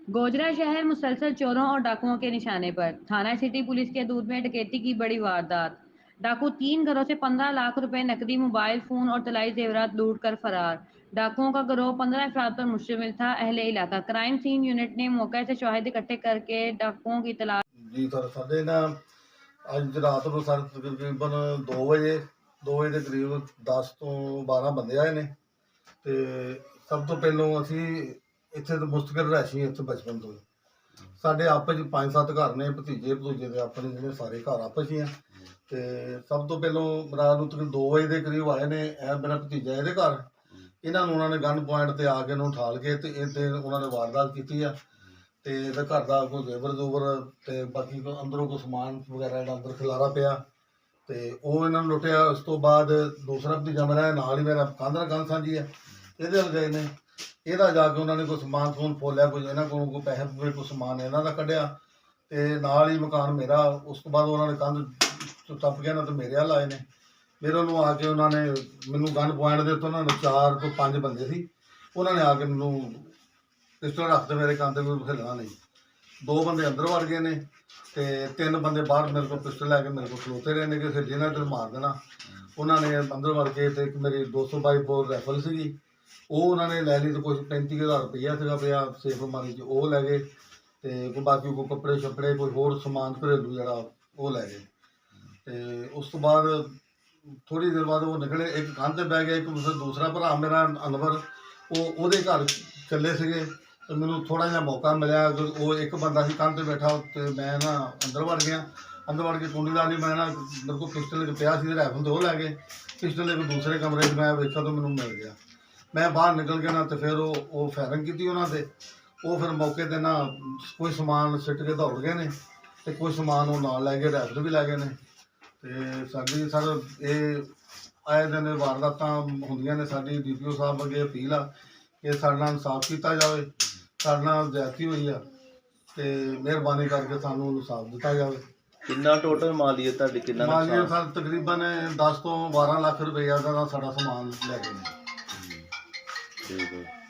गोजरा शहर मुसलसल चोरों और डाकुओं के निशाने पर। थाना सिटी पुलिस के दूध में डकैती की बड़ी वारदात। डाकू 3 घरों से 15 लाख रुपए नकदी, मोबाइल फोन और तलाई जेवरात लूट कर फरार। डाकुओं का गिरोह 15 अफराद पर मुश्तमिल था। अहले इलाका क्राइम सीन यूनिट ने मौके से शवाहिद इकट्ठे करके डाकुओं की तलाश। जी सर, साढ़े ना अज रात को सर तकरीबन 2 बजे के करीब 10 तो 12 बंदे आए ने। ते सब तो पहलों असी इत्थे तो मुस्तकिल रैशी इत्थे बचपन तो साढ़े आपस च 5-7 घर ने, भतीजे भतूजे दे अपने जिहड़े सारे घर आपस ही हैं। ते सब तो पहलों रात को तकरीबन 2 बजे के करीब आए ने। मेरा भतीजा ਇਹਦੇ घर ਇਹਨਾਂ ਨੂੰ ਉਹਨਾਂ ਨੇ ਗਨ ਪੁਆਇੰਟ ਤੇ ਆ ਕੇ ਇਹਨੂੰ ਠਾਲ ਕੇ ਤੇ ਇਹ ਤੇ ਉਹਨਾਂ ਨੇ ਵਾਰਦਾਤ ਕੀਤੀ ਆ। ਤੇ ਇਹਦੇ ਘਰ ਦਾ ਕੋਈ ਜ਼ੇਵਰ ਜ਼ੂਵਰ ਤੇ ਬਾਕੀ ਅੰਦਰੋਂ ਕੋਈ ਸਮਾਨ ਵਗੈਰਾ ਜਿਹੜਾ ਅੰਦਰ ਖਿਲਾਰਾ ਪਿਆ ਤੇ ਉਹ ਇਹਨਾਂ ਨੂੰ ਲੁੱਟਿਆ। ਉਸ ਤੋਂ ਬਾਅਦ ਦੂਸਰਾ ਭਤੀਜਾ ਮੇਰਾ ਨਾਲ ਹੀ, ਮੇਰਾ ਕੰਧ ਨਾਲ ਕੰਧ ਸਾਂਝੀ ਹੈ, ਇਹਦੇ ਵੱਲ ਗਏ ਨੇ। ਇਹਦਾ ਜਾ ਕੇ ਉਹਨਾਂ ਨੇ ਕੋਈ ਸਮਾਨ ਸਮੂਨ ਫੋਲਿਆ, ਕੋਈ ਇਹਨਾਂ ਕੋਲ ਕੋਈ ਪੈਸੇ ਪੂਰੇ ਕੋਈ ਸਮਾਨ ਇਹਨਾਂ ਦਾ ਕੱਢਿਆ ਤੇ ਨਾਲ ਹੀ ਮਕਾਨ ਮੇਰਾ। ਉਸ ਤੋਂ ਬਾਅਦ ਉਹਨਾਂ ਨੇ ਕੰਧ ਟੱਪ ਕੇ ਨਾ ਤੇ ਮੇਰੇ ਵੱਲ ਆਏ ਨੇ। ਮੇਰੇ ਵੱਲੋਂ ਆ ਕੇ ਉਹਨਾਂ ਨੇ ਮੈਨੂੰ ਗਨ ਪੁਆਇੰਟ ਦੇ ਉੱਤੇ ਉਹਨਾਂ ਨੇ 4 ਤੋਂ 5 ਬੰਦੇ ਸੀ, ਉਹਨਾਂ ਨੇ ਆ ਕੇ ਮੈਨੂੰ ਪਿਸਟਲ ਰੱਖ ਤੇ ਮੇਰੇ ਕੰਨ ਤੇ ਕੋਈ ਹਿੱਲਣਾ ਨਹੀਂ। 2 ਬੰਦੇ ਅੰਦਰ ਵੜ ਗਏ ਨੇ ਤੇ 3 ਬੰਦੇ ਬਾਹਰ ਮੇਰੇ ਕੋਲ ਪਿਸਟਲ ਲੈ ਕੇ ਮੇਰੇ ਕੋਲ ਖਲੋਤੇ ਰਹੇ ਨੇ ਕਿ ਹਿੱਲੇ ਨਾ ਤੇ ਮਾਰ ਦੇਣਾ। ਉਹਨਾਂ ਨੇ ਅੰਦਰ ਵੜ ਕੇ ਤੇ ਇੱਕ ਮੇਰੀ 222 ਬੋਰ ਰਾਈਫਲ ਸੀਗੀ, ਉਹ ਉਹਨਾਂ ਨੇ ਲੈ ਲਈ। ਤੇ ਕੁਛ 35,000 ਰੁਪਈਆ ਸੀਗਾ ਪਿਆ ਸੇਫ ਮਾਰੀ 'ਚ, ਉਹ ਲੈ ਗਏ। ਤੇ ਬਾਕੀ ਕੋਈ ਕੱਪੜੇ ਛੱਪੜੇ ਕੋਈ ਹੋਰ ਸਮਾਨ ਘਰੇਲੂ ਜਿਹੜਾ ਉਹ ਲੈ ਗਏ। ਤੇ ਉਸ ਤੋਂ ਬਾਅਦ ਥੋੜ੍ਹੀ ਦੇਰ ਬਾਅਦ ਉਹ ਨਿਕਲੇ। ਇੱਕ ਕੰਧ ਤੇ ਬਹਿ ਗਿਆ, ਇੱਕ ਦੂਸਰਾ ਭਰਾ ਮੇਰਾ ਅਨਵਰ ਉਹਦੇ ਘਰ ਚੱਲੇ ਸੀਗੇ। ਤੇ ਮੈਨੂੰ ਥੋੜ੍ਹਾ ਜਿਹਾ ਮੌਕਾ ਮਿਲਿਆ। ਉਹ ਇੱਕ ਬੰਦਾ ਸੀ ਕੰਧ ਤੇ ਬੈਠਾ ਤੇ ਮੈਂ ਨਾ ਅੰਦਰ ਵੜ ਗਿਆ। ਅੰਦਰ ਵੜ ਕੇ ਕੁੰਡੀ ਲਾ ਲਈ। ਮੈਂ ਨਾ ਮੇਰੇ ਕੋਲ ਪਿਸਟਲ ਇੱਕ ਪਿਆ ਸੀ, ਰਾਈਫਲ ਤੇ ਉਹ ਲੈ ਗਏ। ਪਿਸਟਲ ਇੱਕ ਦੂਸਰੇ ਕਮਰੇ 'ਚ ਮੈਂ ਵੇਖਿਆ ਤਾਂ ਮੈਨੂੰ ਮਿਲ ਗਿਆ। ਮੈਂ ਬਾਹਰ ਨਿਕਲ ਗਿਆ ਨਾ ਤੇ ਫਿਰ ਉਹ ਫਾਇਰਿੰਗ ਕੀਤੀ ਉਹਨਾਂ 'ਤੇ। ਉਹ ਫਿਰ ਮੌਕੇ 'ਤੇ ਨਾ ਕੋਈ ਸਮਾਨ ਸਿੱਟ ਕੇ ਦੌੜ ਗਏ ਨੇ ਤੇ ਕੋਈ ਸਮਾਨ ਉਹ ਨਾਲ ਲੈ ਗਏ, ਰਾਈਫਲ ਵੀ ਲੈ ਗਏ ਨੇ। ਤੇ ਸਾਡੀ ਸਰ ਇਹ ਆਏ ਦਿਨ ਵਾਰਦਾਤਾਂ ਹੁੰਦੀਆਂ ਨੇ। ਸਾਡੀ DPO ਸਾਹਿਬ ਅੱਗੇ ਅਪੀਲ ਆ ਕਿ ਸਾਡੇ ਨਾਲ ਇਨਸਾਫ ਕੀਤਾ ਜਾਵੇ। ਸਾਡੇ ਨਾਲ ਜ਼ਿਆਦਤੀ ਹੋਈ ਆ ਤੇ ਮਿਹਰਬਾਨੀ ਕਰਕੇ ਸਾਨੂੰ ਇਨਸਾਫ ਦਿੱਤਾ ਜਾਵੇ। ਕਿੰਨਾ ਟੋਟਲ ਮਾਲੀਅਤ ਤੁਹਾਡੀ, ਕਿੰਨਾ ਮਾਲੀਅਤ ਸਰ ਤਕਰੀਬਨ 10 ਤੋਂ 12 ਲੱਖ ਰੁਪਈਆ ਦਾ ਸਾਡਾ ਸਮਾਨ ਲੈ ਗਏ ਨੇ। ਠੀਕ ਹੈ।